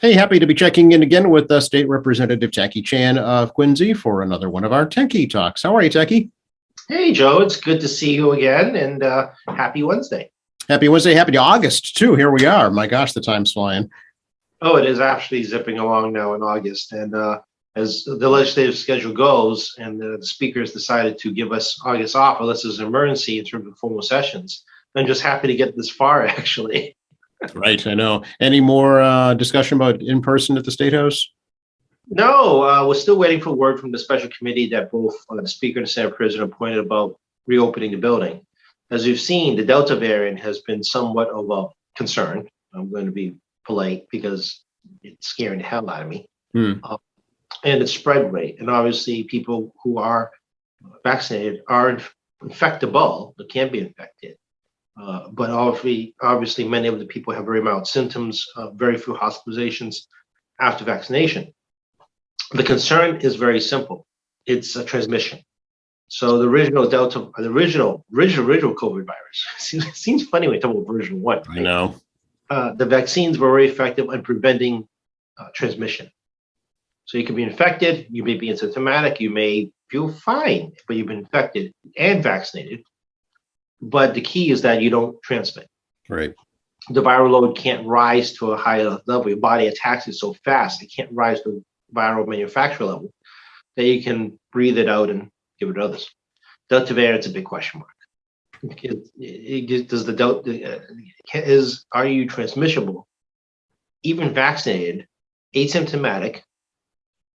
Hey, happy to be checking in again with State Representative Jackie Chan of Quincy for another one of our Techie Talks. How are you, Techie? Hey, Joe, it's good to see you again, and happy Wednesday. Happy Wednesday, happy August, too. Here we are. My gosh, the time's flying. Oh, it is actually zipping along now in August, and as the legislative schedule goes, and the speakers decided to give us August off, unless there's an emergency in terms of formal sessions. I'm just happy to get this far, actually. Right, I know. Any more discussion about in person at the State House? No, we're still waiting for word from the special committee that both the Speaker and the Senate President appointed about reopening the building. As you've seen, the Delta variant has been somewhat of a concern. I'm going to be polite because it's scaring the hell out of me. And its spread rate. And obviously, people who are vaccinated are infectable, but can be infected. But obviously, many of the people have very mild symptoms, very few hospitalizations after vaccination. The concern is very simple. It's a transmission. So the original Delta, the original COVID virus, it seems funny when you talk about version 1. Right? I know. The vaccines were very effective in preventing transmission. So you can be infected, you may be asymptomatic, you may feel fine, but you've been infected and vaccinated. But the key is that you don't transmit. Right. The viral load can't rise to a higher level. Your body attacks it so fast, it can't rise to viral manufacturer level that you can breathe it out and give it to others. Delta variant's a big question mark. Does the Delta are you transmissible, even vaccinated, asymptomatic,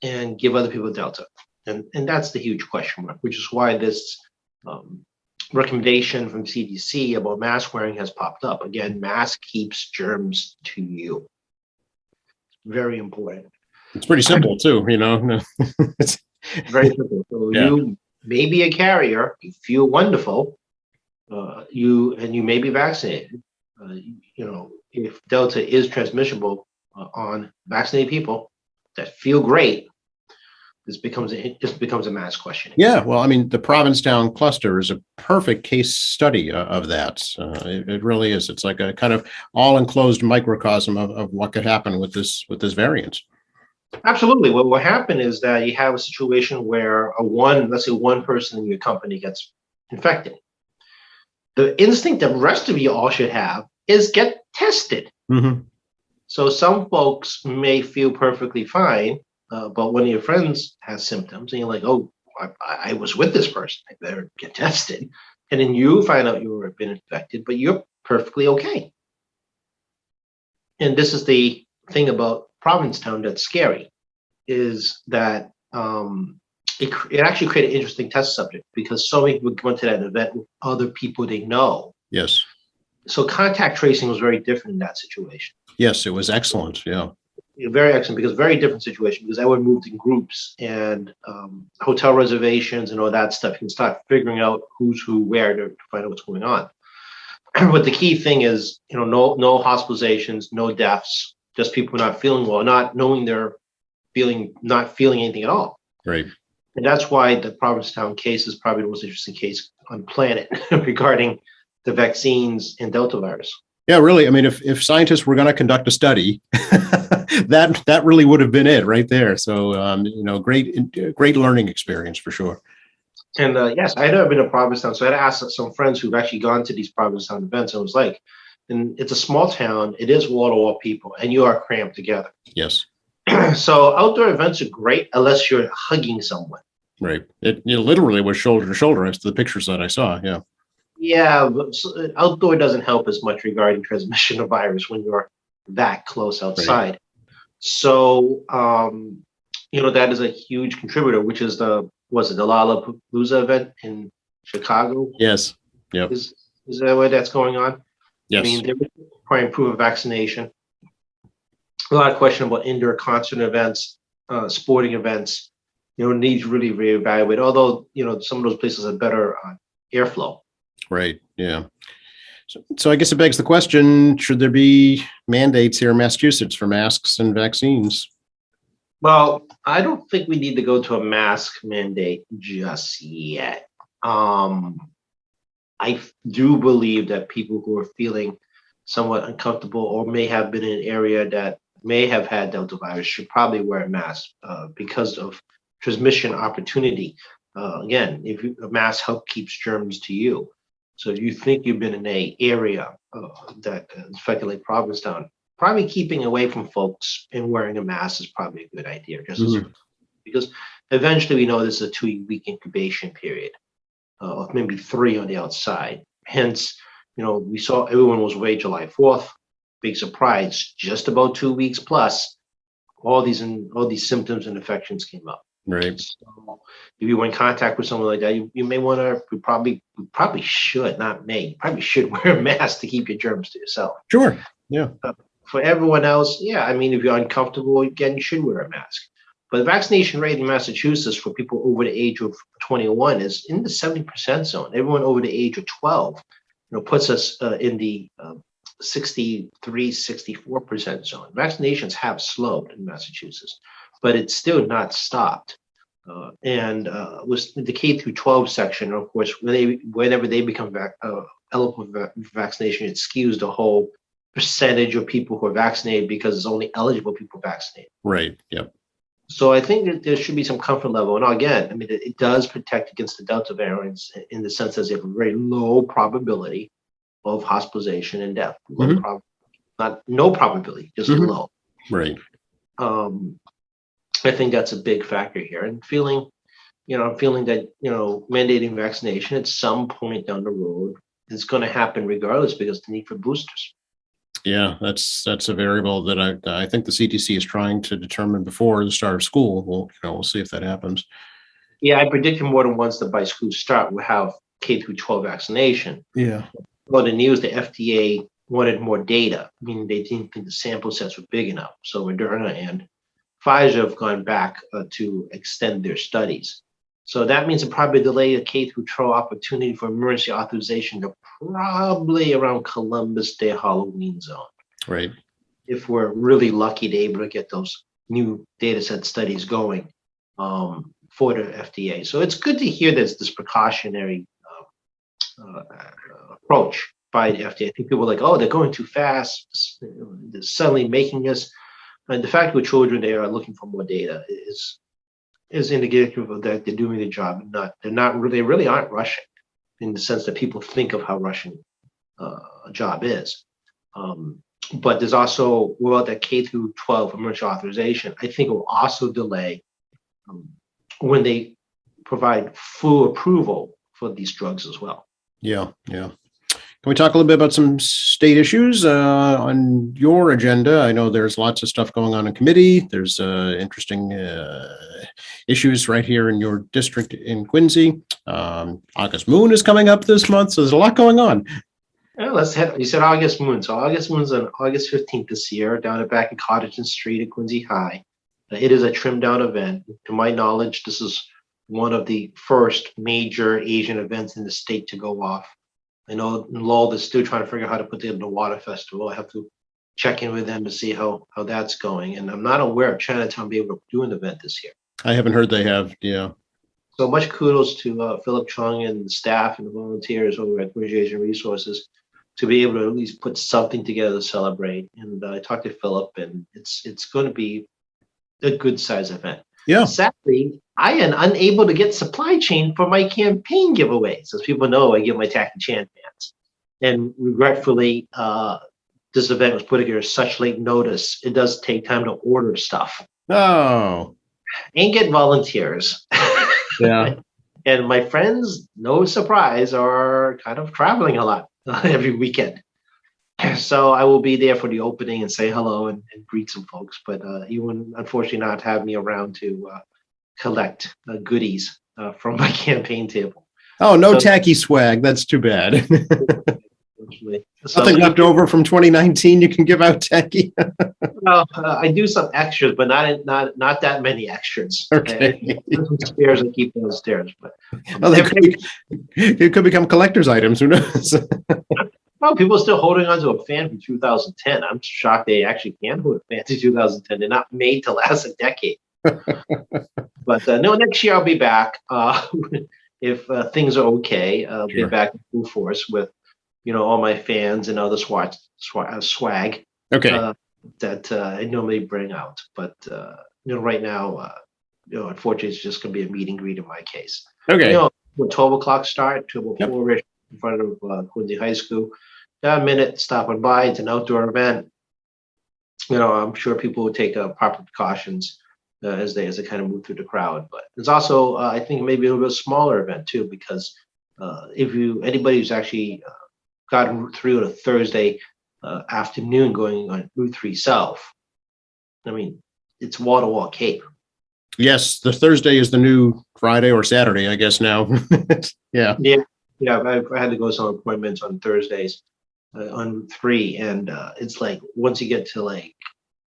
and give other people Delta? And that's the huge question mark, which is why this recommendation from CDC about mask wearing has popped up. Again, mask keeps germs to you. Very important. It's pretty simple too, you know. It's very simple. So you may be a carrier, you feel wonderful, you may be vaccinated. If Delta is transmissible on vaccinated people that feel great, this becomes a mass question. Yeah, well, I mean, the Provincetown cluster is a perfect case study of that. It really is. It's like a kind of all-enclosed microcosm of what could happen with this variant. Absolutely. What will happen is that you have a situation where let's say one person in your company gets infected. The instinct that the rest of you all should have is get tested. Mm-hmm. So some folks may feel perfectly fine, but when your friends has symptoms and you're like, oh, I was with this person, I better get tested. And then you find out you've been infected, but you're perfectly okay. And this is the thing about Provincetown that's scary, is that it actually created an interesting test subject because so many people go to that event with other people they know. Yes. So contact tracing was very different in that situation. Yes, it was excellent. Yeah. Very excellent, because very different situation, because everyone moved in groups and hotel reservations and all that stuff. You can start figuring out who's who where to find out what's going on. But the key thing is, no hospitalizations, no deaths, just people not feeling well, not knowing not feeling anything at all. Right. And that's why the Provincetown case is probably the most interesting case on the planet regarding the vaccines and Delta virus. Yeah, really. I mean, if scientists were going to conduct a study, that really would have been it right there. So, great learning experience for sure. And yes, I had never been to Provincetown, so I had to ask some friends who've actually gone to these Provincetown events. And it was like, and it's a small town. It is wall-to-wall people, and you are cramped together. Yes. So outdoor events are great unless you're hugging someone. Right. It literally was shoulder to shoulder as to the pictures that I saw. Yeah. Yeah, but outdoor doesn't help as much regarding transmission of virus when you're that close outside. Right. So, that is a huge contributor, which is the Lollapalooza event in Chicago? Yes. Yep. Is that where that's going on? Yes. I mean, they're requiring proof of vaccination. A lot of question about indoor concert events, sporting events, needs really reevaluate. Although, some of those places have better airflow. Right. Yeah. So I guess it begs the question, should there be mandates here in Massachusetts for masks and vaccines? Well, I don't think we need to go to a mask mandate just yet. I do believe that people who are feeling somewhat uncomfortable or may have been in an area that may have had Delta virus should probably wear a mask because of transmission opportunity. Again, if a mask help keeps germs to you. So if you think you've been in a area that is affected like Provincetown, probably keeping away from folks and wearing a mask is probably a good idea, because eventually we know this is a 2-week incubation period of maybe 3 on the outside. Hence, we saw everyone was away July 4th. Big surprise, just about 2 weeks plus, all these symptoms and infections came up. Right. So if you were in contact with someone like that, you may want to, you probably should, not may, you probably should wear a mask to keep your germs to yourself. Sure. Yeah. For everyone else, yeah, I mean, if you're uncomfortable, again, you should wear a mask. But the vaccination rate in Massachusetts for people over the age of 21 is in the 70% zone. Everyone over the age of 12, puts us in the 63, 64% zone. Vaccinations have slowed in Massachusetts, but it's still not stopped. And with the K through 12 section, of course, whenever they become eligible for vaccination, it skews the whole percentage of people who are vaccinated because it's only eligible people vaccinated. Right. Yep. So I think that there should be some comfort level. And again, I mean, it does protect against the Delta variants in the sense that they have a very low probability of hospitalization and death. No probability, just low. Right. I think that's a big factor here. And feeling that, mandating vaccination at some point down the road is going to happen regardless because the need for boosters. Yeah, that's a variable that I think the CDC is trying to determine before the start of school. We'll see if that happens. Yeah, I predicted more than once that by school start we'll have K through 12 vaccination. Yeah. Well, the news, the FDA wanted more data, meaning they didn't think the sample sets were big enough. So Moderna and Pfizer have gone back to extend their studies. So that means it probably delay a K through 12 opportunity for emergency authorization to probably around Columbus Day Halloween zone. Right. If we're really lucky to able to get those new data set studies going for the FDA. So it's good to hear this precautionary approach by the FDA. I think people are like, oh, they're going too fast. They're suddenly making us. And the fact with children, they are looking for more data is indicative of that they're doing the job. They really aren't rushing in the sense that people think of how rushing a job is. But there's also, that K through 12 emergency authorization, I think will also delay when they provide full approval for these drugs as well. Yeah. Yeah. Can we talk a little bit about some state issues on your agenda? I know there's lots of stuff going on in committee. There's interesting issues right here in your district in Quincy. August Moon is coming up this month, so there's a lot going on. Yeah, you said August Moon. So August Moon's on August 15th this year down back in Cottington Street at Quincy High. It is a trimmed down event. To my knowledge, this is one of the first major Asian events in the state to go off. I know Lowell is still trying to figure out how to put together the water festival. I have to check in with them to see how that's going. And I'm not aware of Chinatown being able to do an event this year. I haven't heard they have. Yeah. So much kudos to Philip Chung and the staff and the volunteers over at Bridge Asian Resources to be able to at least put something together to celebrate. And I talked to Philip, and it's going to be a good size event. Yeah. Sadly, I am unable to get supply chain for my campaign giveaways. As people know, I give my Tacky Chan fans. And regretfully, this event was put together such late notice. It does take time to order stuff. Oh. And get volunteers. Yeah. And my friends, no surprise, are kind of traveling a lot every weekend. So I will be there for the opening and say hello and greet some folks. But you will unfortunately not have me around to collect goodies from my campaign table. Oh, no tacky swag. That's too bad. Nothing left over from 2019 you can give out, tacky? Well, I do some extras, but not that many extras. Okay. Spares, I keep those stairs. But it could become collector's items. Who knows? Well, people are still holding on to a fan from 2010. I'm shocked they actually can hold a fan to 2010. They're not made to last a decade. But no, next year I'll be back. If things are okay, I'll be back in full force with, all my fans and other swag. Okay. that I normally bring out. But right now, unfortunately, it's just going to be a meet and greet in my case. Okay. When 12 o'clock start, 12 Yep. 4 in front of Quincy High School. Got a minute stopping by. It's an outdoor event. I'm sure people will take proper precautions as they kind of move through the crowd. But it's also, I think, maybe a little bit smaller event too, because if anybody who's actually gotten Route 3 on a Thursday afternoon going on Route 3 South, I mean, it's wall to wall Cape. Yes, the Thursday is the new Friday or Saturday, I guess now. Yeah. I had to go to some appointments on Thursdays on Route 3, and it's like once you get to like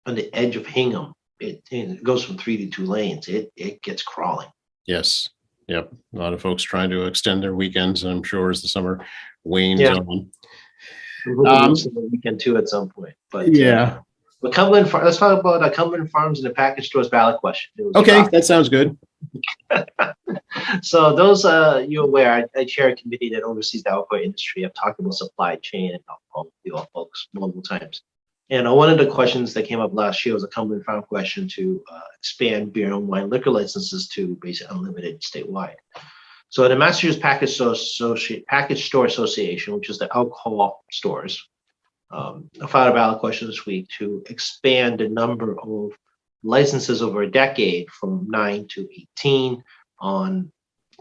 on the edge of Hingham, it goes from 3 to 2 lanes. It gets crawling. Yes. Yep. A lot of folks trying to extend their weekends, I'm sure, as the summer wanes Yeah. on. The weekend too at some point, but Yeah. But Cumberland, let's talk about Cumberland Farms and the package stores ballot question. Okay, that sounds good. So those, you're aware, I chair a committee that oversees the alcohol industry. I've talked about supply chain and alcohol with you all folks multiple times. And one of the questions that came up last year was a Cumberland Farm question to expand beer and wine liquor licenses to basically unlimited statewide. So the Massachusetts Package Store Association, which is the alcohol stores, I filed a ballot question this week to expand the number of licenses over a decade from 9 to 18 on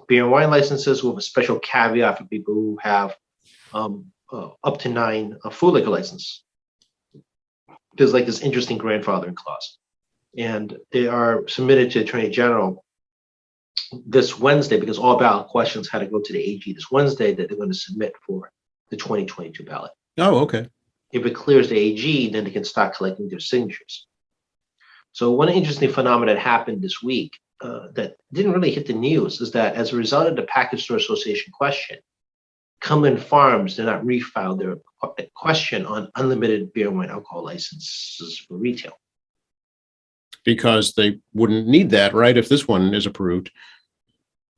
beer and wine licenses, with a special caveat for people who have up to 9 food liquor license. There's like this interesting grandfathering clause, and they are submitted to Attorney General this Wednesday, because all ballot questions had to go to the AG this Wednesday, that they're going to submit for the 2022 ballot. Oh, okay. If it clears the AG, then they can start collecting their signatures. So one interesting phenomenon that happened this week that didn't really hit the news is that as a result of the Package Store Association question, Cumberland Farms did not refile their question on unlimited beer and wine alcohol licenses for retail. Because they wouldn't need that, right, if this one is approved?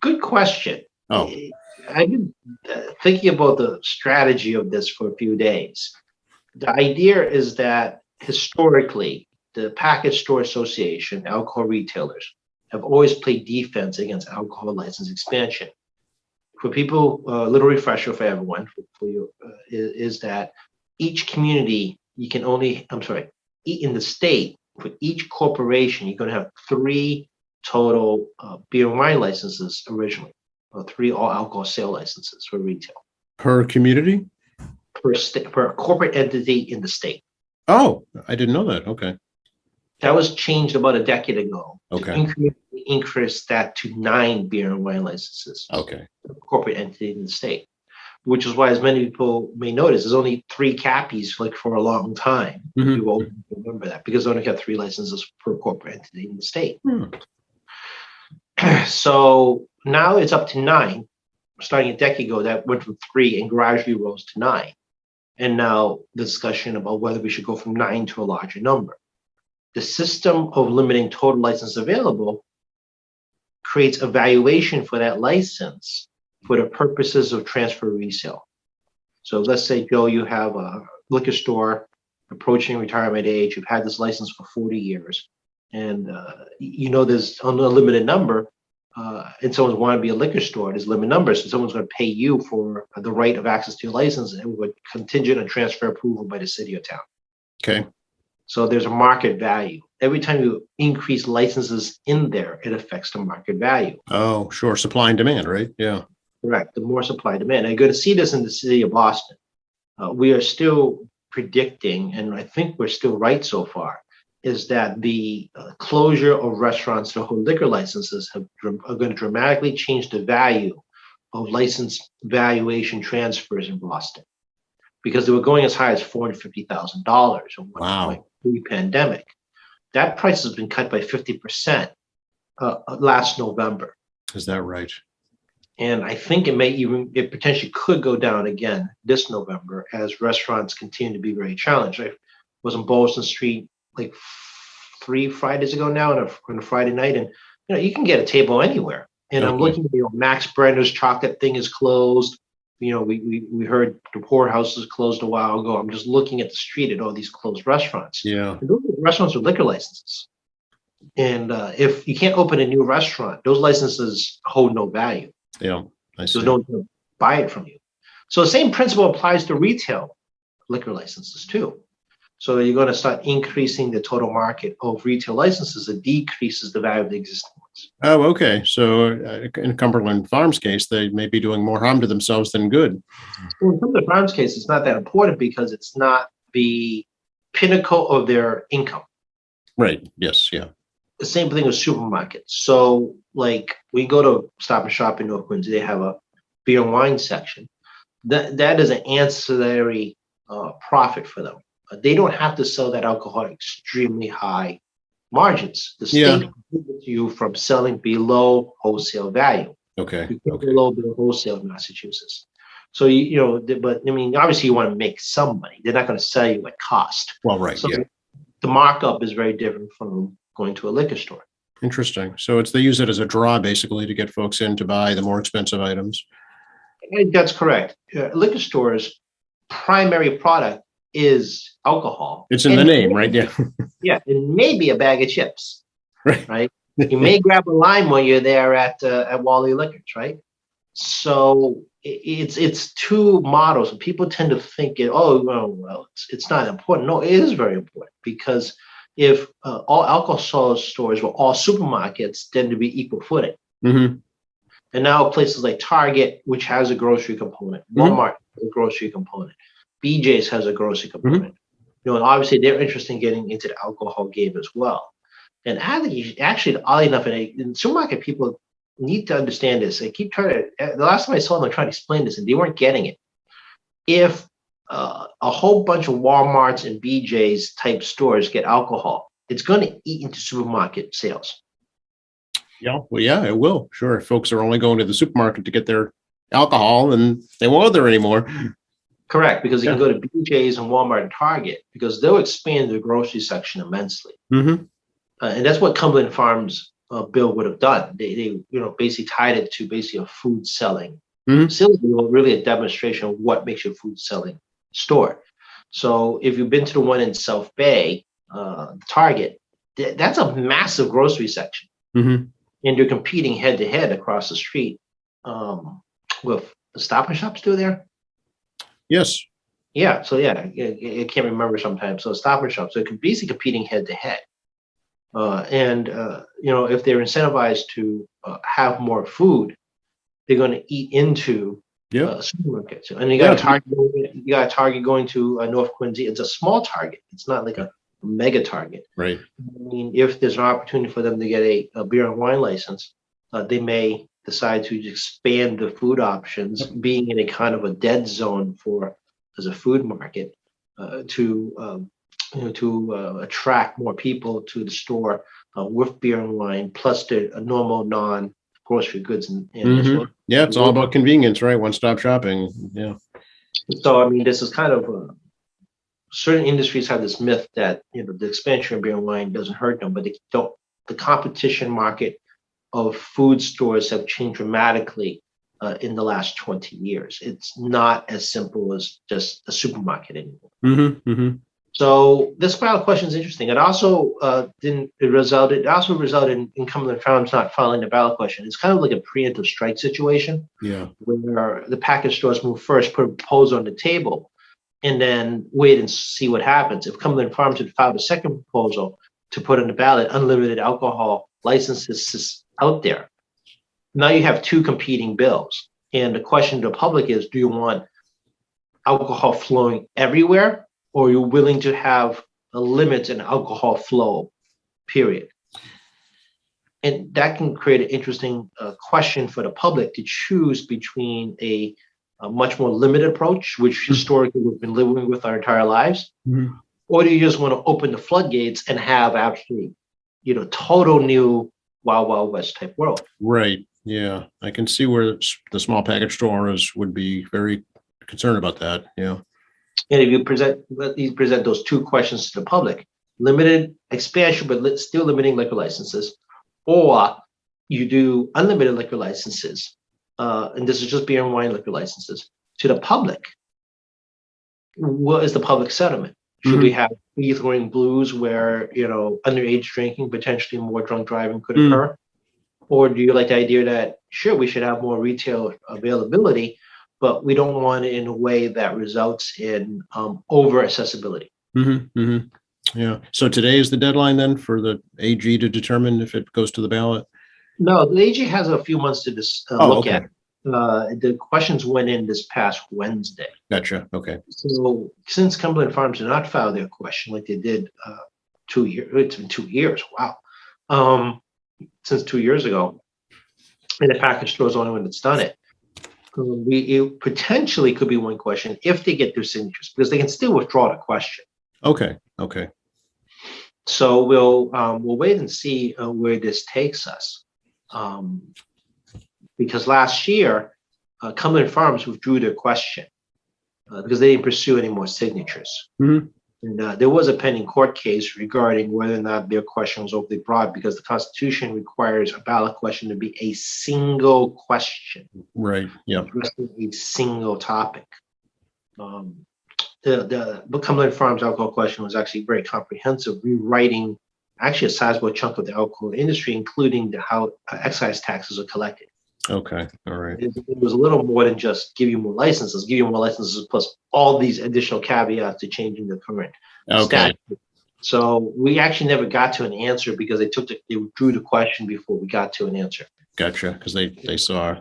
Good question. Oh. I've been thinking about the strategy of this for a few days. The idea is that historically, the Package Store Association, alcohol retailers, have always played defense against alcohol license expansion. For people, a little refresher for everyone, for you, is that each community, in the state, for each corporation, you're going to have 3 total beer and wine licenses originally, or 3 all alcohol sale licenses for retail. Per community? Per corporate entity in the state. Oh, I didn't know that. Okay. That was changed about a decade ago. Okay. To increase that to 9 beer and wine licenses. Okay. Corporate entity in the state, which is why, as many people may notice, there's only 3 Cappies like for a long time. Mm-hmm. You will remember that because they only got 3 licenses per corporate entity in the state. So now it's up to 9. Starting a decade ago, that went from 3 and gradually rose to 9. And now the discussion about whether we should go from 9 to a larger number. The system of limiting total license available creates a valuation for that license for the purposes of transfer resale. So let's say, Joe, you have a liquor store approaching retirement age. You've had this license for 40 years. And there's an unlimited number. And someone's want to be a liquor store, there's limited numbers, so someone's going to pay you for the right of access to your license, and would contingent on transfer approval by the city or town. Okay. So there's a market value. Every time you increase licenses in there, it affects the market value. Oh, sure. Supply and demand, right? Yeah. Correct. The more supply demand. And you're going to see this in the city of Boston. We are still predicting, and I think we're still right so far, is that the closure of restaurants to hold liquor licenses are going to dramatically change the value of license valuation transfers in Boston, because they were going as high as $450,000 at one point pre-pandemic. That price has been cut by 50% last November. Is that right? And I think it potentially could go down again this November as restaurants continue to be very challenged. I was on Boylston Street like 3 Fridays ago now on a Friday night, and you can get a table anywhere. And I'm looking at Max Brenner's chocolate thing is closed. we heard the poorhouses closed a while ago. I'm just looking at the street at all these closed restaurants. Yeah. And those restaurants with liquor licenses. And if you can't open a new restaurant, those licenses hold no value. Yeah. I So see. no one can buy it from you. So the same principle applies to retail liquor licenses too. So you're going to start increasing the total market of retail licenses. It decreases the value of the existing ones. Oh, okay. So in Cumberland Farms case, they may be doing more harm to themselves than good. Well, in terms of the Farms case, it's not that important because it's not the pinnacle of their income. Right. Yes. Yeah. The same thing with supermarkets. So, like, we go to Stop and Shop in North Quincy, they have a beer and wine section. That is an ancillary profit for them. They don't have to sell that alcohol at extremely high margins. The state prohibits you from selling below wholesale value. Okay. You Okay. below the wholesale in Massachusetts. So but I mean, obviously you want to make some money. They're not going to sell you at cost. Well, right. So Yeah. the markup is very different from going to a liquor store. Interesting. So they use it as a draw basically to get folks in to buy the more expensive items. That's correct. Liquor stores' primary product is alcohol. It's in the And name, right? Yeah. Yeah, and maybe a bag of chips. Right. Right. You may grab a lime when you're there at Wally Liquors, right? So it's two models, and people tend to think it's not important. No, it is very important because if all alcohol stores were all supermarkets, then to be equal footing. Mm-hmm. And now places like Target, which has a grocery component, Walmart has a grocery component, BJ's has a grocery component. And obviously they're interested in getting into the alcohol game as well. And I think actually, oddly enough, in supermarket people need to understand this. They keep trying to. The last time I saw them trying to explain this, and they weren't getting it. If a whole bunch of Walmarts and BJ's type stores get alcohol, it's going to eat into supermarket sales. Yeah. Well, yeah, it will. Sure. If folks are only going to the supermarket to get their alcohol and they won't go there anymore. Correct, because you can go to BJ's and Walmart and Target because they'll expand the grocery section immensely. Mm-hmm. And that's what Cumberland Farms bill would have done. They basically tied it to basically a food selling facility, really a demonstration of what makes your food selling store. So if you've been to the one in South Bay, Target, that's a massive grocery section. Mm-hmm. And you're competing head to head across the street with the Stop and Shop still there. Yes. Yeah. So I can't remember sometimes. So Stop and Shop. So it can basically competing head to head. If they're incentivized to have more food, they're going to eat into supermarkets. And you got a Target. You got a Target going to North Quincy. It's a small Target. It's not like a mega Target. Right. I mean, if there's an opportunity for them to get a beer and wine license, they may decide to expand the food options, being in a kind of a dead zone as a food market, to attract more people to the store with beer and wine, plus the normal non-grocery goods. Yeah, it's all about convenience, right? One-stop shopping. Yeah. So, I mean, this is kind of certain industries have this myth that the expansion of beer and wine doesn't hurt them, but they don't. The competition market of food stores have changed dramatically in the last 20 years. It's not as simple as just a supermarket anymore. Mm-hmm. Mm-hmm. So this final question is interesting. It also resulted in Cumberland Farms not filing the ballot question. It's kind of like a preemptive strike situation. Yeah. Where the package stores move first, put a proposal on the table, and then wait and see what happens. If Cumberland Farms had filed a second proposal to put on the ballot unlimited alcohol licenses out there, now you have two competing bills. And the question to the public is, do you want alcohol flowing everywhere, or are you willing to have a limit in alcohol flow, period? And that can create an interesting question for the public to choose between a much more limited approach, which historically we've been living with our entire lives, or do you just want to open the floodgates and have actually, total new Wild Wild West type world? Right. Yeah. I can see where the small package stores would be very concerned about that. Yeah. And if you present those two questions to the public, limited expansion, but still limiting liquor licenses, or you do unlimited liquor licenses, and this is just beer and wine liquor licenses, to the public, what is the public sentiment? Should we have Ethering Blues where, underage drinking, potentially more drunk driving could occur? Or do you like the idea that, sure, we should have more retail availability, but we don't want it in a way that results in over accessibility? Yeah. So today is the deadline then for the AG to determine if it goes to the ballot? No, the AG has a few months to look okay. at. The questions went in this past Wednesday. Gotcha. Okay. So since Cumberland Farms did not file their question like they did 2 years, it's been 2 years. Wow. Since 2 years ago, and the package store is the only one that's done it. It potentially could be one question if they get their signatures, because they can still withdraw the question. Okay. So we'll wait and see where this takes us. Because last year, Cumberland Farms withdrew their question because they didn't pursue any more signatures. And there was a pending court case regarding whether or not their question was overly broad, because the Constitution requires a ballot question to be a single question. Right. Yeah. Addressing a single topic. The Cumberland Farms alcohol question was actually very comprehensive, rewriting actually a sizable chunk of the alcohol industry, including how excise taxes are collected. Okay. All right. It was a little more than just give you more licenses plus all these additional caveats to changing the current statute. So we actually never got to an answer because they withdrew the question before we got to an answer. Gotcha. Because they saw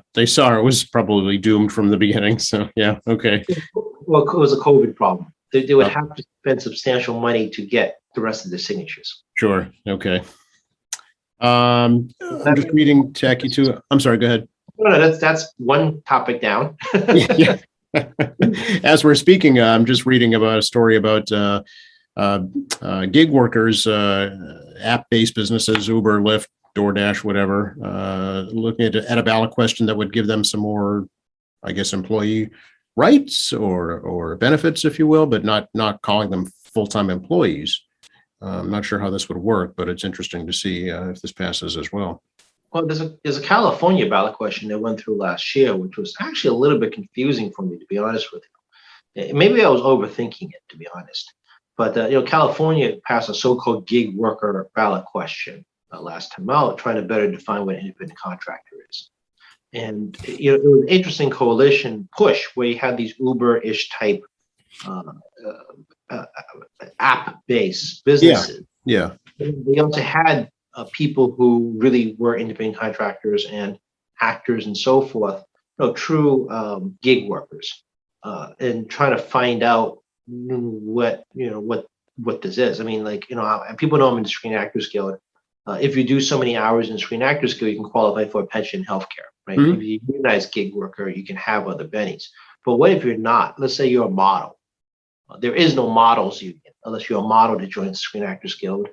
it was probably doomed from the beginning. So yeah. Okay. Well, it was a COVID problem. They would have to spend substantial money to get the rest of the signatures. Sure. Okay. I'm just reading Tacky too. I'm sorry. Go ahead. No, that's one topic down. Yeah. As we're speaking, I'm just reading about a story about gig workers, app-based businesses, Uber, Lyft, DoorDash, whatever, looking at a ballot question that would give them some more, I guess, employee rights or benefits, if you will, but not calling them full-time employees. I'm not sure how this would work, but it's interesting to see if this passes as well. Well, there's a California ballot question that went through last year, which was actually a little bit confusing for me, to be honest with you. Maybe I was overthinking it, to be honest. But California passed a so-called gig worker ballot question last time out, trying to better define what an independent contractor is. And it was an interesting coalition push where you had these Uber-ish type app-based businesses. Yeah. We also had people who really were independent contractors and actors and so forth, true gig workers, and trying to find out what this is. I mean, people know I'm in the Screen Actors Guild. If you do so many hours in Screen Actors Guild, you can qualify for a pension and healthcare, right? If you're a unionized gig worker, you can have other bennies. But what if you're not? Let's say you're a model. There is no models union unless you're a model to join the Screen Actors Guild,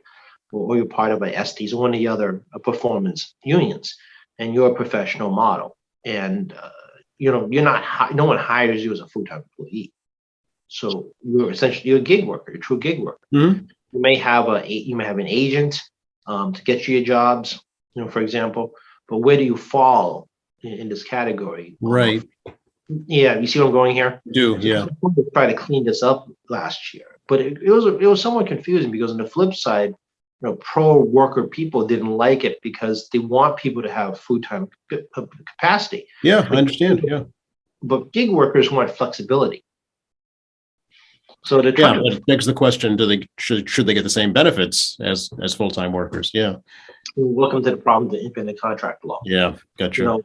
or you're part of a Estes or one of the other performance unions, and you're a professional model, and you're not. No one hires you as a full-time employee, so you're a gig worker, a true gig worker. You may have an agent to get you your jobs, for example. But where do you fall in this category? Right. Yeah, you see where I'm going here? Yeah. I tried to clean this up last year, but it was somewhat confusing because on the flip side, pro worker people didn't like it because they want people to have full-time capacity. Yeah, I understand. Yeah. But gig workers want flexibility. So it begs the question: should they get the same benefits as full-time workers? Yeah. Welcome to the problem of the independent contract law. Yeah, gotcha.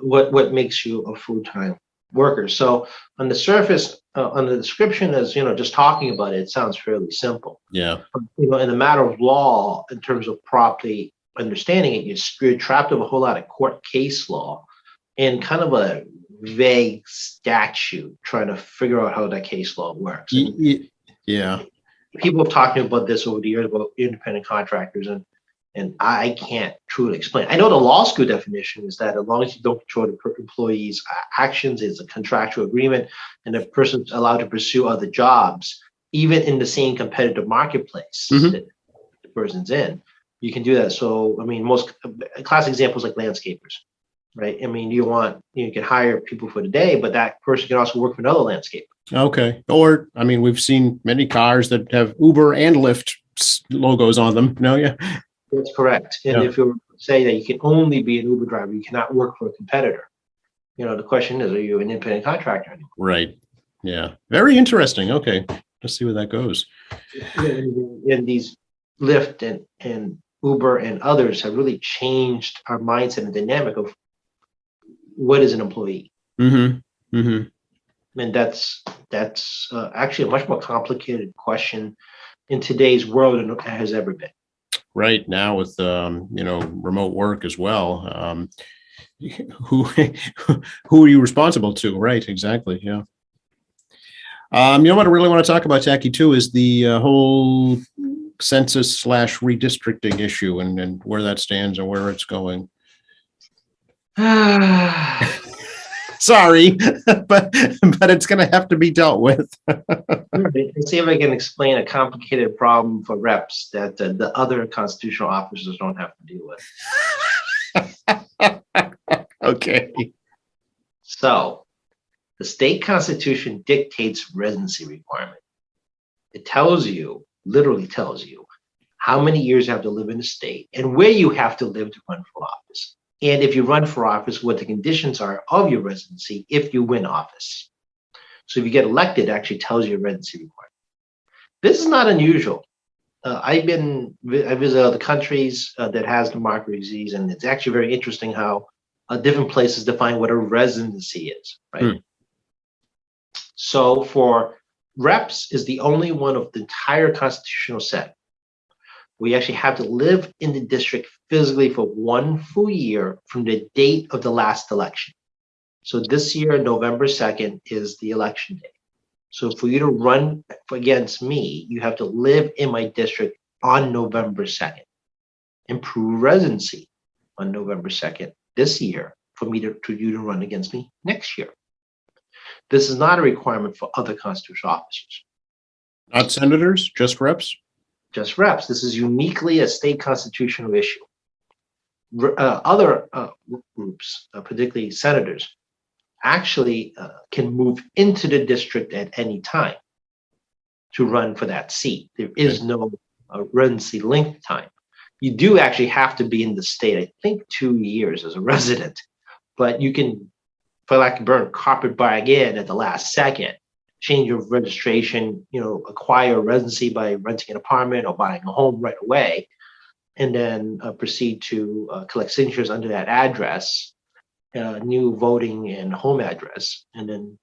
What makes you a full-time worker? So on the surface, on the description, as just talking about it sounds fairly simple. Yeah. But, in the matter of law, in terms of properly understanding it, you're trapped with a whole lot of court case law and kind of a vague statute trying to figure out how that case law works. Yeah. People have talked about this over the years about independent contractors, and I can't truly explain. I know the law school definition is that as long as you don't control the employee's actions, it's a contractual agreement, and the person's allowed to pursue other jobs, even in the same competitive marketplace that the person's in, you can do that. So, I mean, most classic examples like landscapers. right? I mean, you can hire people for the day, but that person can also work for another landscaper. Okay. Or, I mean, we've seen many cars that have Uber and Lyft logos on them. No, yeah. That's correct. And Yeah. if you say that you can only be an Uber driver, you cannot work for a competitor. The question is, are you an independent contractor anymore? Right. Yeah. Very interesting. Okay. Let's see where that goes. And these Lyft and Uber and others have really changed our mindset and dynamic of what is an employee. Mm-hmm. Mm-hmm. And that's actually a much more complicated question in today's world than it has ever been. Right now with remote work as well. Who who are you responsible to? Right, exactly. Yeah. What I really want to talk about, Jackie, too, is the whole census / redistricting issue and where that stands and where it's going. Sorry, but it's going to have to be dealt with. Let's see if I can explain a complicated problem for reps that the other constitutional officers don't have to deal with. Okay. So, the state constitution dictates residency requirement. It literally tells you, how many years you have to live in the state and where you have to live to run for office. And if you run for office, what the conditions are of your residency if you win office. So if you get elected, it actually tells you your residency requirement. This is not unusual. I visit other countries that has democracies, and it's actually very interesting how different places define what a residency is, right? So for reps is the only one of the entire constitutional set. We actually have to live in the district physically for 1 full year from the date of the last election. So this year, November 2nd is the election day. So for you to run against me, you have to live in my district on November 2nd and prove residency on November 2nd this year for you to run against me next year. This is not a requirement for other constitutional officers. Not senators, just reps? Just reps. This is uniquely a state constitutional issue. Other groups, particularly senators, actually can move into the district at any time to run for that seat. There is no residency length time. You do actually have to be in the state, I think, 2 years as a resident, but you can, for lack of burn, carpet bag in at the last second, change your registration, acquire residency by renting an apartment or buying a home right away, and then proceed to collect signatures under that address, new voting and home address, and then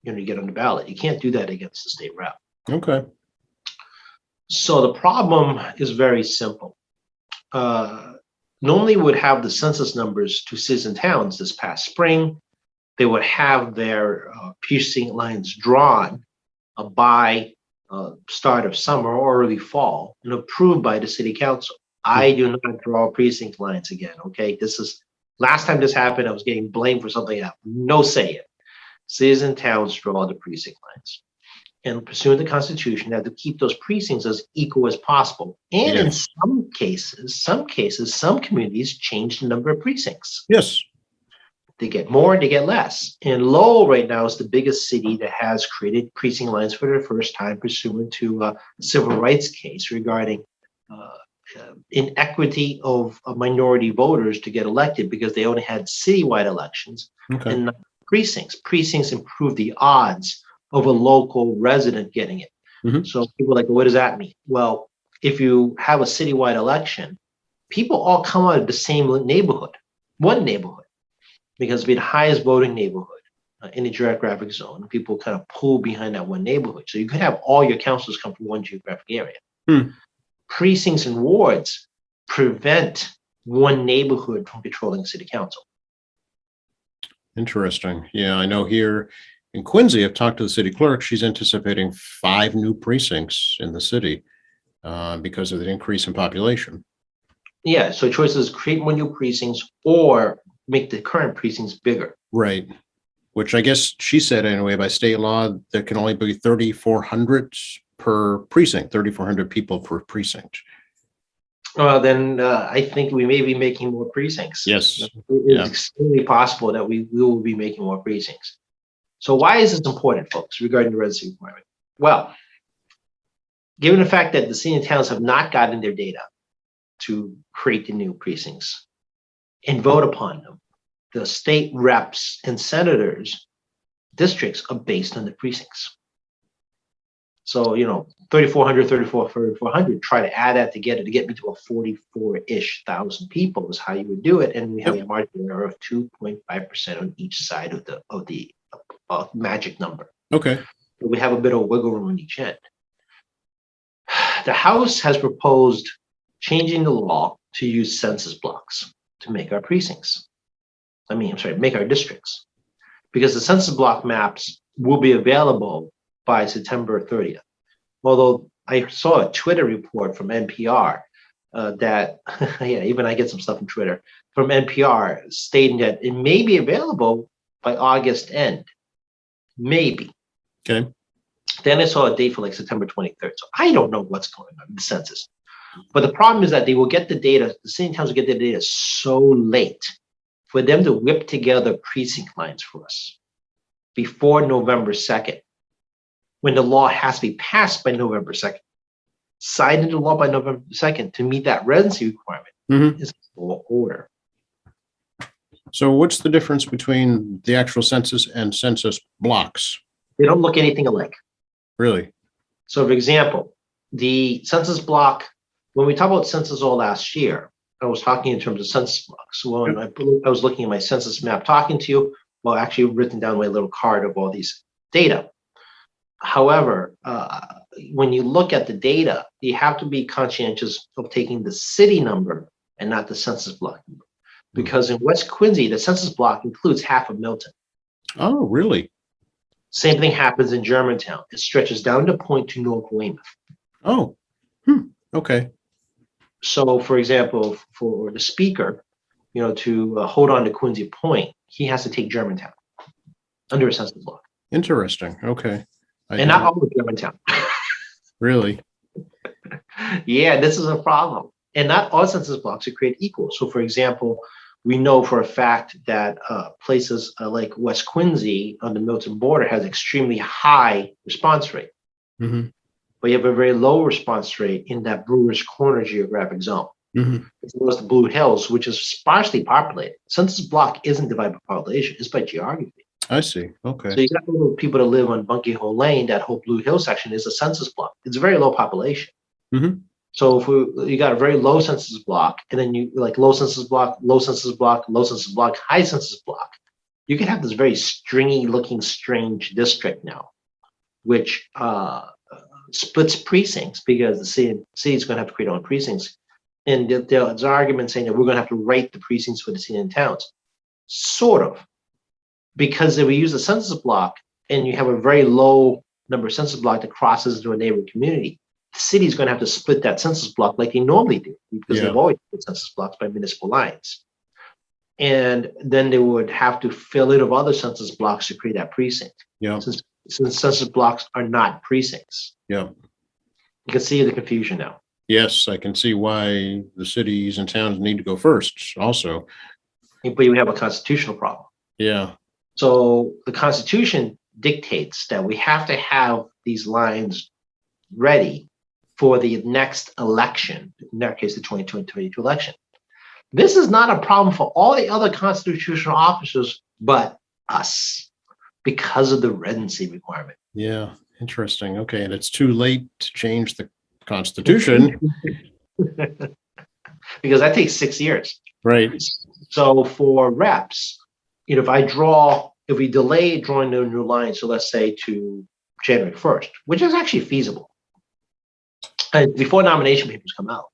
you get on the ballot. You can't do that against the state rep. Okay. So the problem is very simple. Normally would have the census numbers to cities and towns this past spring. They would have their precinct lines drawn by start of summer or early fall and approved by the city council. I do not draw precinct lines again. Okay, last time this happened, I was getting blamed for something I have no say in. Cities and towns draw the precinct lines, and pursuant to the Constitution, they have to keep those precincts as equal as possible. And in some cases, some communities change the number of precincts. Yes. They get more, they get less. And Lowell right now is the biggest city that has created precinct lines for the first time pursuant to a civil rights case regarding inequity of minority voters to get elected because they only had citywide elections and not precincts. Precincts improve the odds of a local resident getting it. Mm-hmm. So people are like, what does that mean? Well, if you have a citywide election, people all come out of the same neighborhood, one neighborhood, because it'll be the highest voting neighborhood in the geographic zone. People kind of pull behind that one neighborhood. So you could have all your councils come from one geographic area. Precincts and wards prevent one neighborhood from controlling the city council. Interesting. Yeah, I know here in Quincy, I've talked to the city clerk. She's anticipating 5 new precincts in the city because of the increase in population. Yeah, so choices: create more new precincts or make the current precincts bigger. Right. Which I guess she said anyway, by state law, there can only be 3,400 per precinct, 3,400 people per precinct. then I think we may be making more precincts. Yes. It Yeah. is extremely possible that we will be making more precincts. So why is this important, folks, regarding the residency requirement? Well, given the fact that the city and towns have not gotten their data to create the new precincts and vote upon them, the state reps and senators districts are based on the precincts. So, 3,400, 3,400, try to add that together to get me to a 44-ish thousand people is how you would do it. And we have a margin error of 2.5% on each side of the magic number. Okay. But we have a bit of wiggle room on each end. The House has proposed changing the law to use census blocks to make our precincts. Make our districts. Because the census block maps will be available by September 30th. Although I saw a Twitter report from NPR that, even I get some stuff from Twitter, from NPR stating that it may be available by August end. Maybe. Okay. Then I saw a date for like September 23rd. So I don't know what's going on in the census. But the problem is that they will get the data, the city and towns will get the data so late for them to whip together precinct lines for us before November 2nd, when the law has to be passed by November 2nd, signed into law by November 2nd to meet that residency requirement is a full order. So what's the difference between the actual census and census blocks? They don't look anything alike. Really? So, for example, the census block, when we talked about census all last year, I was talking in terms of census blocks. So when I was looking at my census map talking to you, well, actually written down my little card of all these data. However, when you look at the data, you have to be conscientious of taking the city number and not the census block number. Because in West Quincy, the census block includes half of Milton. Oh, really? Same thing happens in Germantown. It stretches down to Point to North Weymouth. Oh, okay. So, for example, for the speaker, to hold on to Quincy Point, he has to take Germantown under a census block. Interesting. Okay. And not all of Germantown. Really? Yeah, this is a problem. And not all census blocks are created equal. So, for example, we know for a fact that places like West Quincy on the Milton border has extremely high response rate. Mm-hmm. But you have a very low response rate in that Brewers Corner geographic zone. Mm-hmm. As well as the Blue Hills, which is sparsely populated. Census block isn't divided by population, it's by geography. I see. Okay. So you got little people that live on Bunkie Hole Lane, that whole Blue Hill section is a census block. It's a very low population. Mm-hmm. So if you got a very low census block, and then you like low census block, low census block, low census block, high census block, you can have this very stringy looking strange district now, which splits precincts because the city is going to have to create their own precincts. And there's an argument saying that we're going to have to write the precincts for the city and towns. Sort of. Because if we use a census block and you have a very low number of census block that crosses into a neighboring community, the city is going to have to split that census block like they normally do, because they've always split census blocks by municipal lines. And then they would have to fill in of other census blocks to create that precinct. Yeah. Since census blocks are not precincts. Yeah. You can see the confusion now. Yes, I can see why the cities and towns need to go first also. But you have a constitutional problem. Yeah. So the Constitution dictates that we have to have these lines ready for the next election, in that case, the 2022 election. This is not a problem for all the other constitutional officers but us because of the residency requirement. Yeah. Interesting. Okay. And it's too late to change the Constitution. Because that takes 6 years. Right. So for reps, if we delay drawing the new line, so let's say to January 1st, which is actually feasible, and before nomination papers come out,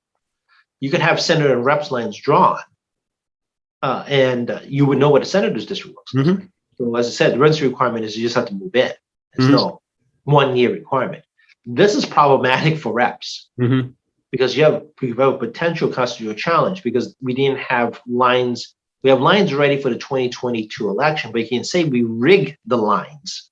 you could have senator and reps lines drawn, and you would know what a senator's district looks like. Mm-hmm. So as I said, the residency requirement is you just have to move in. There's no 1 year requirement. This is problematic for reps. Mm-hmm. Because you have a potential constitutional challenge because we didn't have lines. We have lines ready for the 2022 election, but you can say we rigged the lines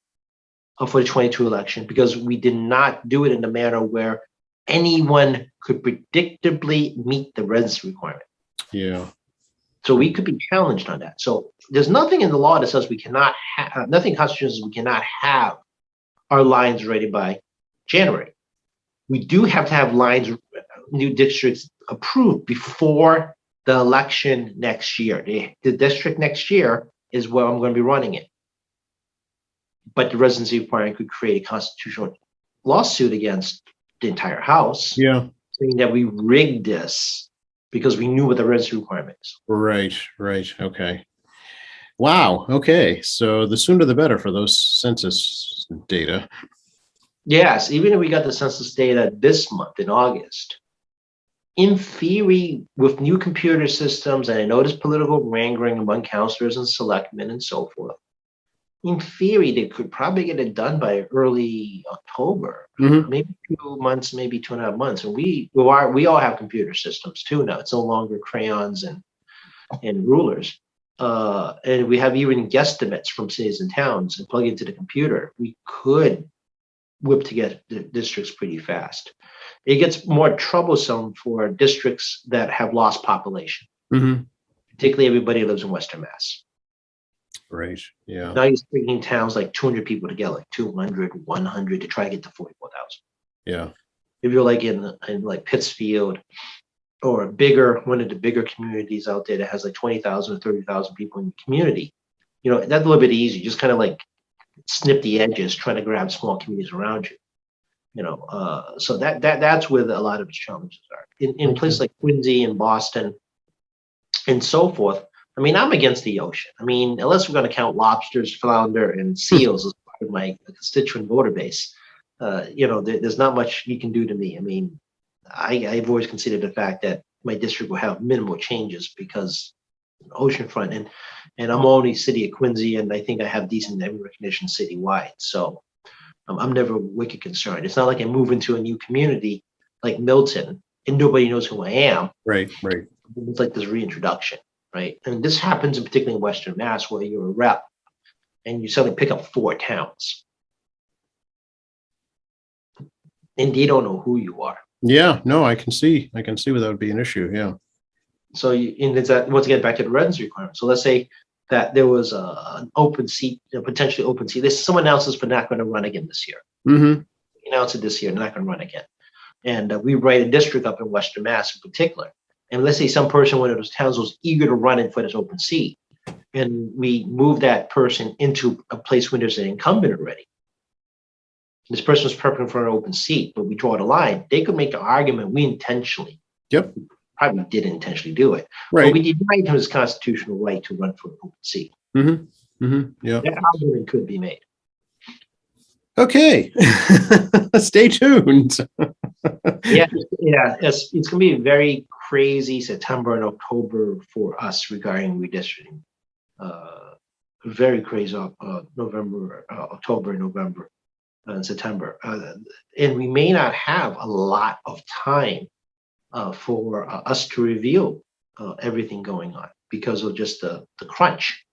for the 22 election because we did not do it in a manner where anyone could predictably meet the residency requirement. Yeah. So we could be challenged on that. So there's nothing in the law that says we cannot have, nothing constitutional says we cannot have our lines ready by January. We do have to have lines, new districts approved before the election next year. The district next year is where I'm going to be running it. But the residency requirement could create a constitutional lawsuit against the entire House, Yeah. saying that we rigged this because we knew what the residency requirement is. Right. Right. Okay. Wow. Okay. So the sooner the better for those census data. Yes, even if we got the census data this month in August, in theory, with new computer systems, and I know there's political wrangling among counselors and selectmen and so forth, in theory, they could probably get it done by early October, Mhm. maybe 2 months, maybe 2.5 months. And we all have computer systems too now. It's no longer crayons and rulers. And we have even guesstimates from cities and towns and plug into the computer. We could whip together the districts pretty fast. It gets more troublesome for districts that have lost population, Mhm. particularly everybody who lives in Western Mass. Right. Yeah. Now you're bringing towns like 200 people together, like 200, 100 to try to get to 44,000. Yeah. If you're like in like Pittsfield or one of the bigger communities out there that has like 20,000 or 30,000 people in the community, that's a little bit easy. Just kind of like snip the edges, trying to grab small communities around you. So that's where a lot of its challenges are. In places like Quincy and Boston and so forth. I mean, I'm against the ocean. I mean, unless we're going to count lobsters, flounder, and seals as part of my constituent voter base, there's not much you can do to me. I mean, I've always considered the fact that my district will have minimal changes because oceanfront, and I'm only city of Quincy, and I think I have decent name recognition citywide. So I'm never wicked concerned. It's not like I move into a new community like Milton and nobody knows who I am. Right. Right. It's like this reintroduction, right? And this happens in particularly in Western Mass, where you're a rep and you suddenly pick up 4 towns, and they don't know who you are. Yeah. No, I can see where that would be an issue. Yeah. So and it's that, once again, back to the residency requirement. So let's say that there was an open seat, potentially open seat. Someone announces they're not going to run again this year. Mm-hmm. Announce it this year, they're not going to run again. And we write a district up in Western Mass in particular. And let's say some person, one of those towns, was eager to run in for this open seat. And we move that person into a place where there's an incumbent already. This person was prepping for an open seat, but we draw the line. They could make the argument we intentionally. Yep. Probably didn't intentionally do it. Right. But we denied him his constitutional right to run for an open seat. Mm-hmm. Mm-hmm. Yeah. That argument could be made. Okay. Stay tuned. Yeah. It's going to be a very crazy September and October for us regarding redistricting. Very crazy November, October, November, and September. And we may not have a lot of time for us to review everything going on because of just the crunch.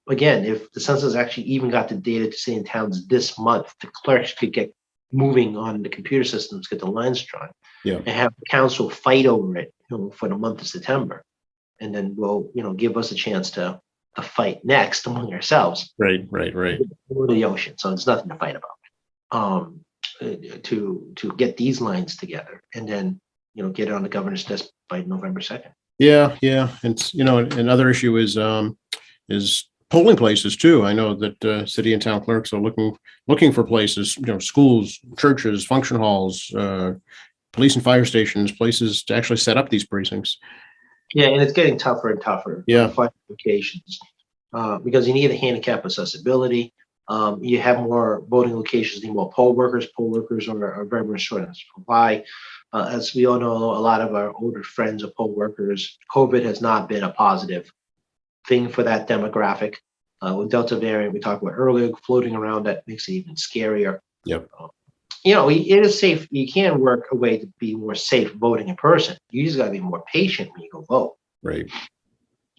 Again, if the census actually even got the data to city and towns this month, the clerks could get moving on the computer systems, get the lines drawn, and have the council fight over it for the month of September. And then we'll, give us a chance to fight next among ourselves. Right. Over the ocean. So it's nothing to fight about. To get these lines together and then, get it on the governor's desk by November 2nd. Yeah. And, another issue is polling places too. I know that city and town clerks are looking for places, schools, churches, function halls, police and fire stations, places to actually set up these precincts. Yeah, and it's getting tougher and tougher. Yeah. Locations, because you need a handicap accessibility. You have more voting locations, need more poll workers. Poll workers are very much short in supply. As we all know, a lot of our older friends are poll workers. COVID has not been a positive thing for that demographic. With Delta variant, we talked about earlier, floating around, that makes it even scarier. Yep. It is safe. You can work a way to be more safe voting in person. You just got to be more patient when you go vote. Right.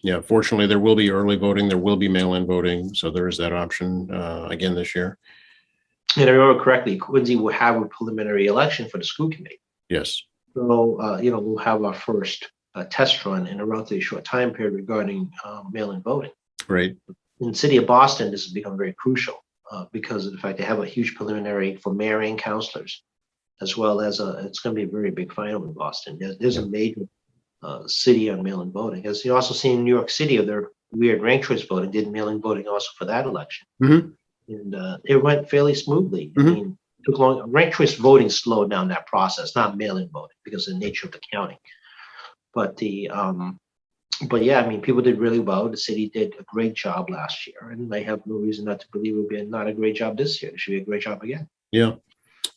Yeah. Fortunately, there will be early voting. There will be mail-in voting. So there is that option again this year. and I remember correctly, Quincy will have a preliminary election for the school committee. Yes. So, we'll have our first test run in a relatively short time period regarding mail-in voting. Right. In the city of Boston, this has become very crucial because of the fact they have a huge preliminary for mayor and councilors, as well as it's going to be a very big final in Boston. There's a major city on mail-in voting. As you also see in New York City, of their weird ranked choice voting, did mail-in voting also for that election. Mhm. And it went fairly smoothly. Mhm. I mean, it took long. Ranked choice voting slowed down that process, not mail-in voting, because of the nature of the counting. But but yeah, I mean, people did really well. The city did a great job last year, and I have no reason not to believe it will be not a great job this year. It should be a great job again. Yeah.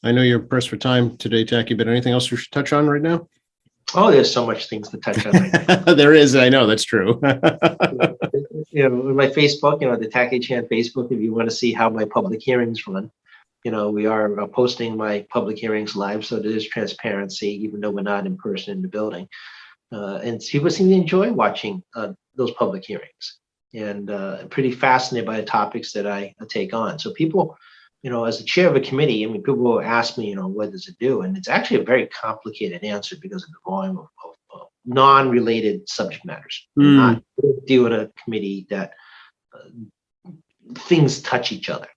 I know you're pressed for time today, Tacky, but anything else you should touch on right now? Oh, there's so much things to touch on. There is. I know that's true. My Facebook, the Tacky Chan Facebook, if you want to see how my public hearings run, we are posting my public hearings live, so there is transparency, even though we're not in person in the building. And people seem to enjoy watching those public hearings, and pretty fascinated by the topics that I take on. So people, as the chair of a committee, I mean, people will ask me, what does it do? And it's actually a very complicated answer because of the volume of non-related subject matters. Not deal in a committee that things touch each other,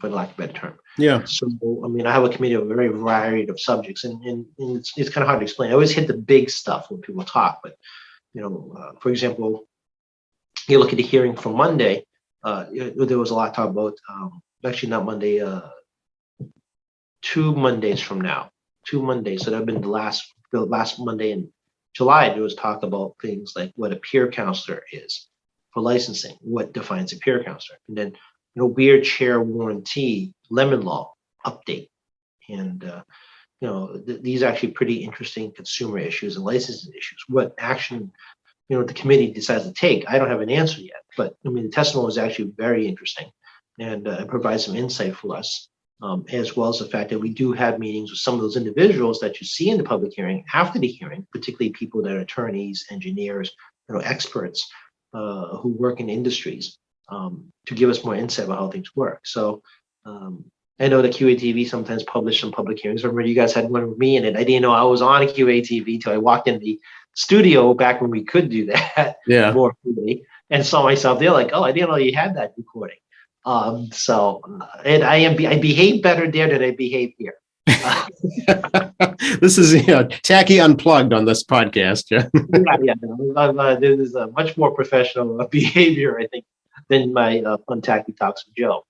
for lack of a better term. Yeah. So, I mean, I have a committee of a very variety of subjects, and it's kind of hard to explain. I always hit the big stuff when people talk, but, for example, you look at the hearing from Monday, there was a lot of talk about, actually not Monday, 2 Mondays from now, 2 Mondays. So that have been the last Monday in July, there was talk about things like what a peer counselor is for licensing, what defines a peer counselor, and then weird chair warranty, lemon law update. And, these are actually pretty interesting consumer issues and licensing issues. What action, the committee decides to take, I don't have an answer yet. But, I mean, the testimony was actually very interesting, and it provides some insight for us, as well as the fact that we do have meetings with some of those individuals that you see in the public hearing after the hearing, particularly people that are attorneys, engineers, experts who work in industries. To give us more insight about how things work. So I know that QATV sometimes publish some public hearings. Remember, you guys had one with me in it. I didn't know I was on QATV till I walked in the studio back when we could do that more freely, and saw myself there like, oh, I didn't know you had that recording. And I behave better there than I behave here. This is Tacky Unplugged on this podcast. This is a much more professional behavior, I think, than my fun Tacky Talks with Joe.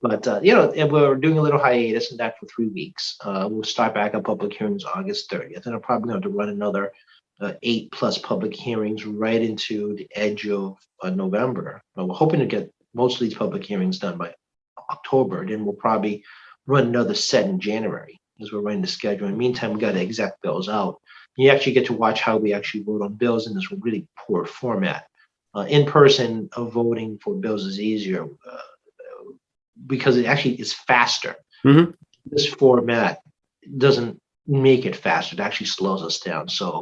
But and we're doing a little hiatus in that for 3 weeks. We'll start back on public hearings August 30th, and I'm probably going to run another 8+ public hearings right into the edge of November. But we're hoping to get most of these public hearings done by October. Then we'll probably run another set in January as we're running the schedule. In the meantime, we got to exact bills out. You actually get to watch how we actually vote on bills in this really poor format. In-person voting for bills is easier because it actually is faster. Mm-hmm. This format doesn't make it faster. It actually slows us down. So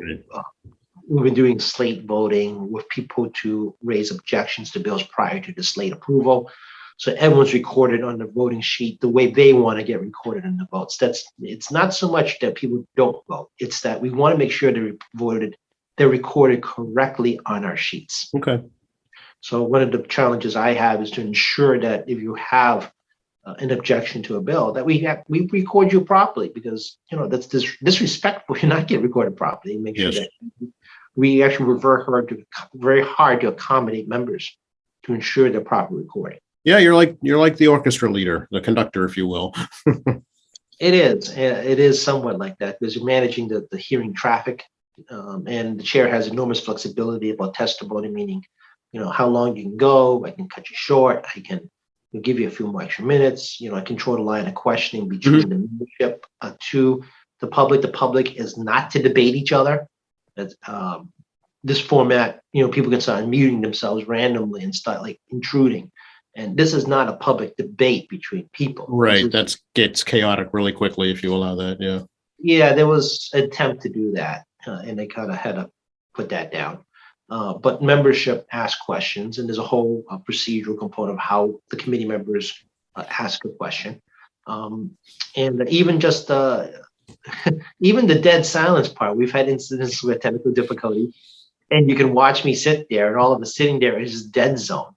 we've been doing slate voting with people to raise objections to bills prior to the slate approval. So everyone's recorded on the voting sheet the way they want to get recorded in the votes. It's not so much that people don't vote. It's that we want to make sure they're recorded correctly on our sheets. Okay. So one of the challenges I have is to ensure that if you have an objection to a bill, that we record you properly, because that's disrespectful to not get recorded properly. Make sure that we actually work very hard to accommodate members to ensure the proper recording. Yeah, you're like the orchestra leader, the conductor, if you will. It is somewhat like that, because you're managing the hearing traffic, and the chair has enormous flexibility about testimony, meaning, how long you can go. I can cut you short. I can give you a few more extra minutes. I control the line of questioning between the membership to the public. The public is not to debate each other. This format, people can start muting themselves randomly and start like intruding. And this is not a public debate between people. Right. That gets chaotic really quickly if you allow that. Yeah. Yeah, there was an attempt to do that, and they kind of had to put that down. But membership asks questions, and there's a whole procedural component of how the committee members ask a question. And even just even the dead silence part, we've had incidents with technical difficulty, and you can watch me sit there, and all of us sitting there is just dead zone.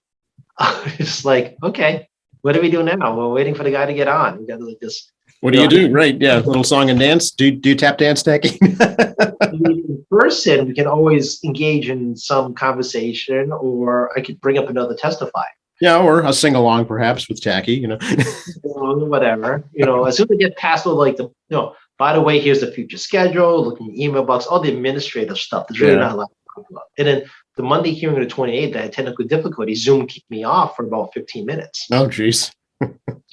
It's like, okay, what do we do now? We're waiting for the guy to get on. We got to like this. What do you do? Right. Yeah. Little song and dance. Do you tap dance, Tacky? In person, we can always engage in some conversation, or I could bring up another testify. Yeah. Or a sing along perhaps with Tacky, Whatever, as soon as we get past all like by the way, here's the future schedule, looking at email box, all the administrative stuff. There's really not a lot to talk about. And then the Monday hearing of the 28th, I had technical difficulty. Zoom kicked me off for about 15 minutes. Oh, geez.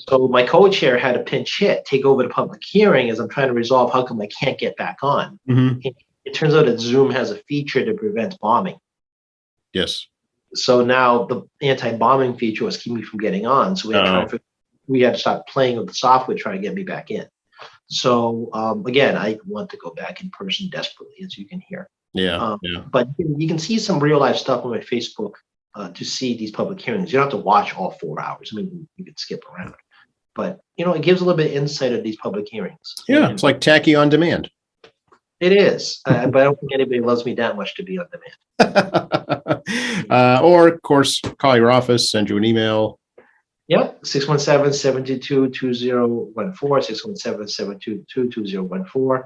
So my co-chair had a pinch hit, take over the public hearing as I'm trying to resolve how come I can't get back on. Mm-hmm. It turns out that Zoom has a feature that prevents bombing. Yes. So now the anti-bombing feature was keeping me from getting on. So we had to start playing with the software trying to get me back in. So again, I want to go back in person desperately, as you can hear. Yeah. But you can see some real life stuff on my Facebook to see these public hearings. You don't have to watch all 4 hours. I mean, you could skip around. But, it gives a little bit of insight of these public hearings. Yeah, it's like Tacky on demand. It is. But I don't think anybody loves me that much to be on demand. Or, of course, call your office, send you an email. Yep, 617-722-2014, 617-722-2014.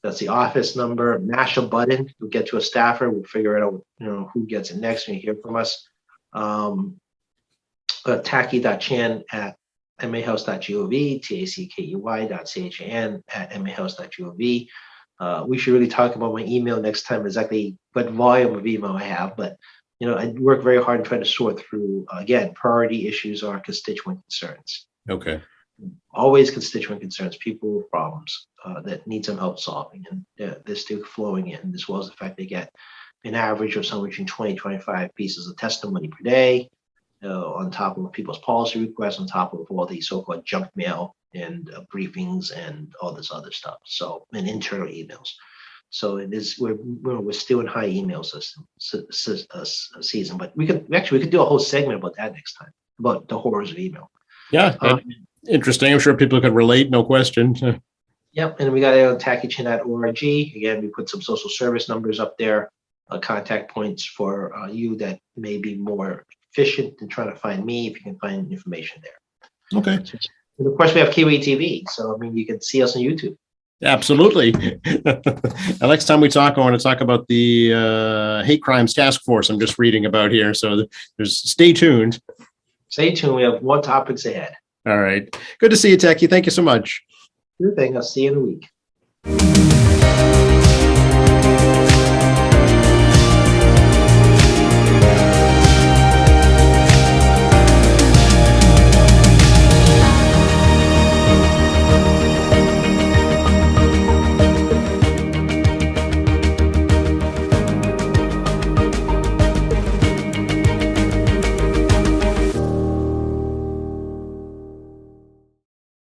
That's the office number. Mash a button. You'll get to a staffer. We'll figure it out, who gets it next when you hear from us. Tacky.chan@mahouse.gov, tackey.chan@mahouse.gov. We should really talk about my email next time, exactly what volume of email I have. But, I work very hard in trying to sort through, again, priority issues or constituent concerns. Okay. Always constituent concerns, people with problems that need some help solving. And they're still flowing in, as well as the fact they get an average of somewhere between 20-25 pieces of testimony per day, on top of people's policy requests, on top of all the so-called junk mail and briefings and all this other stuff. So, and internal emails. So it is, we're still in high email season, but we could do a whole segment about that next time, about the horrors of email. Yeah. Interesting. I'm sure people could relate. No question. Yep. And we got it on tackeychan.org. Again, we put some social service numbers up there, contact points for you that may be more efficient in trying to find me, if you can find information there. Okay. And of course, we have Kiwi TV. So, you can see us on YouTube. Absolutely. The next time we talk, I want to talk about the hate crimes task force I'm just reading about here. So stay tuned. Stay tuned. We have more topics ahead. All right. Good to see you, Tacky. Thank you so much. Good thing. I'll see you in a week.